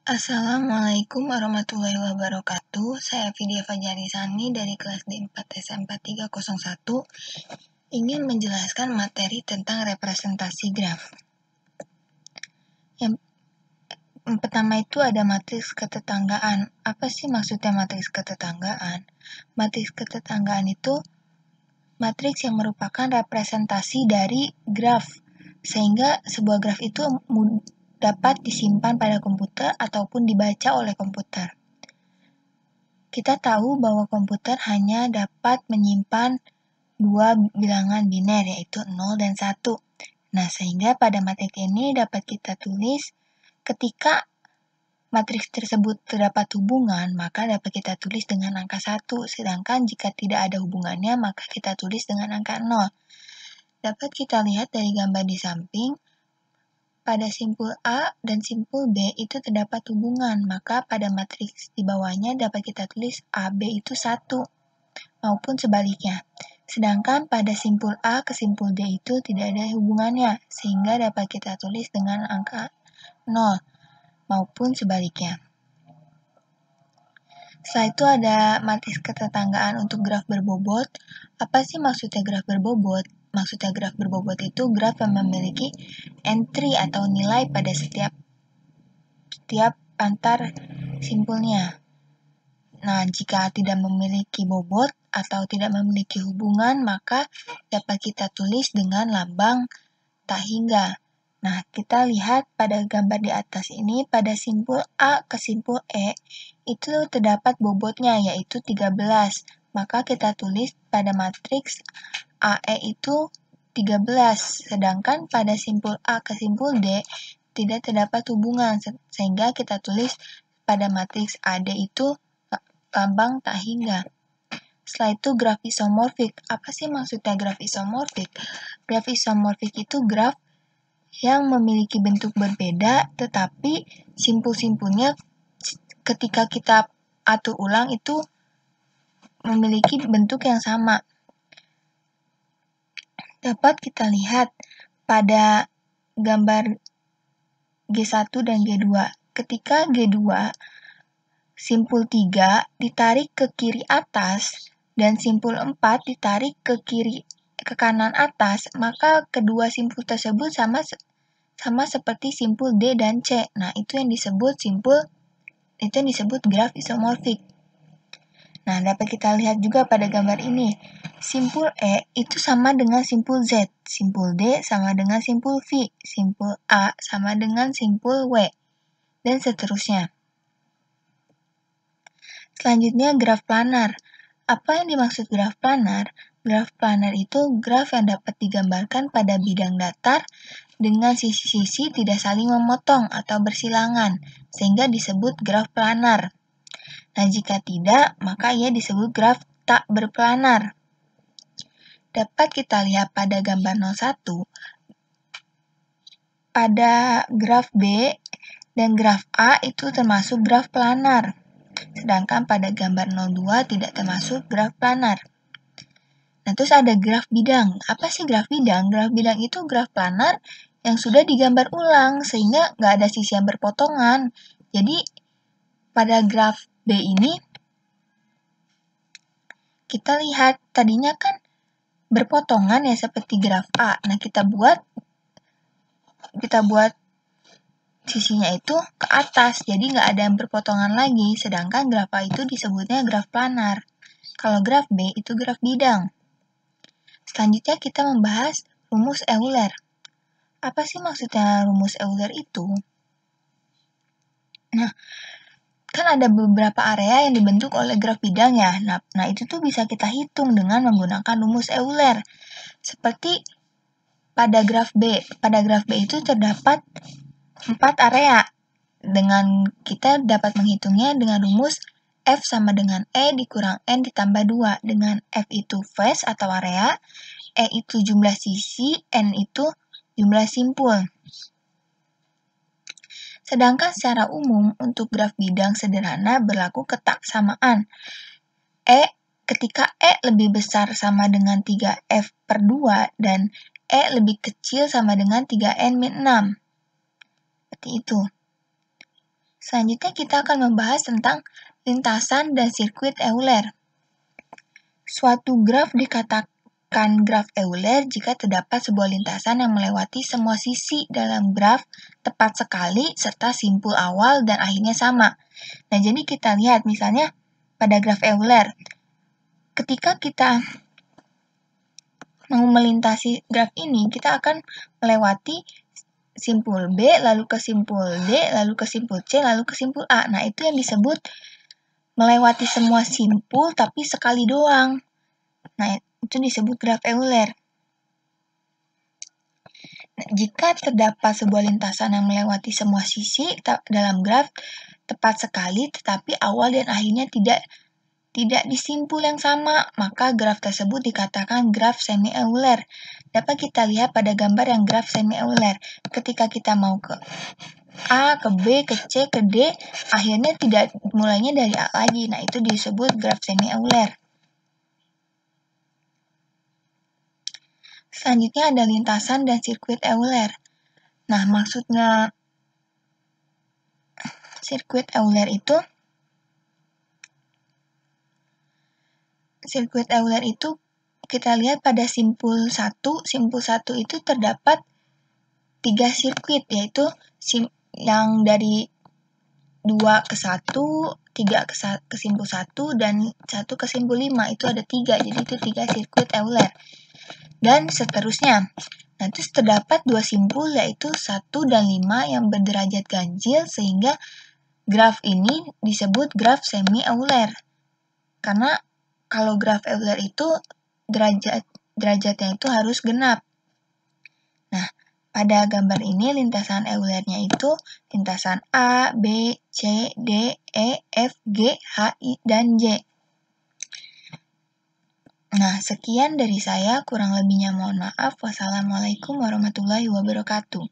Assalamualaikum warahmatullahi wabarakatuh. Saya Vidya Fajarisani dari kelas D4 SMP 301 ingin menjelaskan materi tentang representasi graf. Yang pertama itu ada matriks ketetanggaan. Apa sih maksudnya matriks ketetanggaan? Matriks ketetanggaan itu matriks yang merupakan representasi dari graf, sehingga sebuah graf itu dapat disimpan pada komputer ataupun dibaca oleh komputer. Kita tahu bahwa komputer hanya dapat menyimpan dua bilangan biner, yaitu 0 dan 1. Nah, sehingga pada matriks ini dapat kita tulis ketika matriks tersebut terdapat hubungan, maka dapat kita tulis dengan angka 1. Sedangkan jika tidak ada hubungannya, maka kita tulis dengan angka 0. Dapat kita lihat dari gambar di samping, pada simpul A dan simpul B itu terdapat hubungan, maka pada matriks di bawahnya dapat kita tulis AB itu 1, maupun sebaliknya. Sedangkan pada simpul A ke simpul D itu tidak ada hubungannya, sehingga dapat kita tulis dengan angka 0, maupun sebaliknya. Setelah itu ada matriks ketetanggaan untuk graf berbobot. Apa sih maksudnya graf berbobot? Maksudnya graf berbobot itu graf yang memiliki entry atau nilai pada setiap antar simpulnya. Nah, jika tidak memiliki bobot atau tidak memiliki hubungan, maka dapat kita tulis dengan lambang tak hingga. Nah, kita lihat pada gambar di atas ini, pada simpul A ke simpul E, itu terdapat bobotnya, yaitu 13. Maka kita tulis pada matriks AE itu 13, sedangkan pada simpul A ke simpul D tidak terdapat hubungan, sehingga kita tulis pada matriks AD itu lambang tak hingga. Setelah itu graf isomorfik. Apa sih maksudnya graf isomorfik? Graf isomorfik itu graf yang memiliki bentuk berbeda, tetapi simpul-simpulnya ketika kita atur ulang itu memiliki bentuk yang sama. Dapat kita lihat pada gambar G1 dan G2. Ketika G2, simpul 3 ditarik ke kiri atas dan simpul 4 ditarik ke kanan atas, maka kedua simpul tersebut sama seperti simpul D dan C. Nah, itu yang disebut graf isomorfik. Nah, dapat kita lihat juga pada gambar ini. Simpul E itu sama dengan simpul Z, simpul D sama dengan simpul V, simpul A sama dengan simpul W, dan seterusnya. Selanjutnya graf planar. Apa yang dimaksud graf planar? Graf planar itu graf yang dapat digambarkan pada bidang datar dengan sisi-sisi tidak saling memotong atau bersilangan, sehingga disebut graf planar. Nah, jika tidak, maka ia disebut graf tak berplanar. Dapat kita lihat pada gambar 01, pada graf B dan graf A itu termasuk graf planar, sedangkan pada gambar 02 tidak termasuk graf planar. Nah, terus ada graf bidang. Apa sih graf bidang? Graf bidang itu graf planar yang sudah digambar ulang, sehingga nggak ada sisi yang berpotongan. Jadi, pada graf B ini, kita lihat tadinya kan berpotongan ya seperti graf A. Nah, kita buat sisinya itu ke atas, jadi nggak ada yang berpotongan lagi. Sedangkan graf A itu disebutnya graf planar. Kalau graf B itu graf bidang. Selanjutnya kita membahas rumus Euler. Apa sih maksudnya rumus Euler itu? Nah, kan ada beberapa area yang dibentuk oleh graf bidang ya. Nah, itu tuh bisa kita hitung dengan menggunakan rumus Euler. Seperti pada graf B. Pada graf B itu terdapat 4 area. Dengan kita dapat menghitungnya dengan rumus F sama dengan E dikurang N ditambah 2. Dengan F itu phase atau area, E itu jumlah sisi, N itu jumlah simpul. Sedangkan secara umum untuk graf bidang sederhana berlaku ketaksamaan. Ketika E lebih besar sama dengan 3F per 2 dan E lebih kecil sama dengan 3N min 6. Seperti itu. Selanjutnya kita akan membahas tentang lintasan dan sirkuit Euler. Suatu graf dikatakan graf Euler jika terdapat sebuah lintasan yang melewati semua sisi dalam graf tepat sekali serta simpul awal dan akhirnya sama. Nah, jadi kita lihat misalnya pada graf Euler, ketika kita mau melintasi graf ini, kita akan melewati simpul B, lalu ke simpul D, lalu ke simpul C, lalu ke simpul A. Nah, itu yang disebut melewati semua simpul tapi sekali doang. Nah, itu disebut graf Euler. Nah, jika terdapat sebuah lintasan yang melewati semua sisi dalam graf tepat sekali, tetapi awal dan akhirnya tidak di simpul yang sama, maka graf tersebut dikatakan graf semi-Euler. Dapat kita lihat pada gambar yang graf semi-Euler. Ketika kita mau ke A, ke B, ke C, ke D, akhirnya tidak mulainya dari A lagi. Nah, itu disebut graf semi-Euler. Selanjutnya ada lintasan dan sirkuit Euler. Nah, maksudnya sirkuit Euler itu kita lihat pada simpul 1. Simpul 1 itu terdapat 3 sirkuit, yaitu yang dari 2 ke 1, 3 ke simpul 1, dan 1 ke simpul 5. Itu ada 3, jadi itu 3 sirkuit Euler. Dan seterusnya. Nah, terus terdapat 2 simpul, yaitu 1 dan 5 yang berderajat ganjil, sehingga graf ini disebut graf semi-Euler. Karena kalau graf Euler itu derajatnya itu harus genap. Nah, pada gambar ini lintasan Eulernya itu lintasan A, B, C, D, E, F, G, H, I, dan J. Nah, sekian dari saya, kurang lebihnya mohon maaf. Wassalamualaikum warahmatullahi wabarakatuh.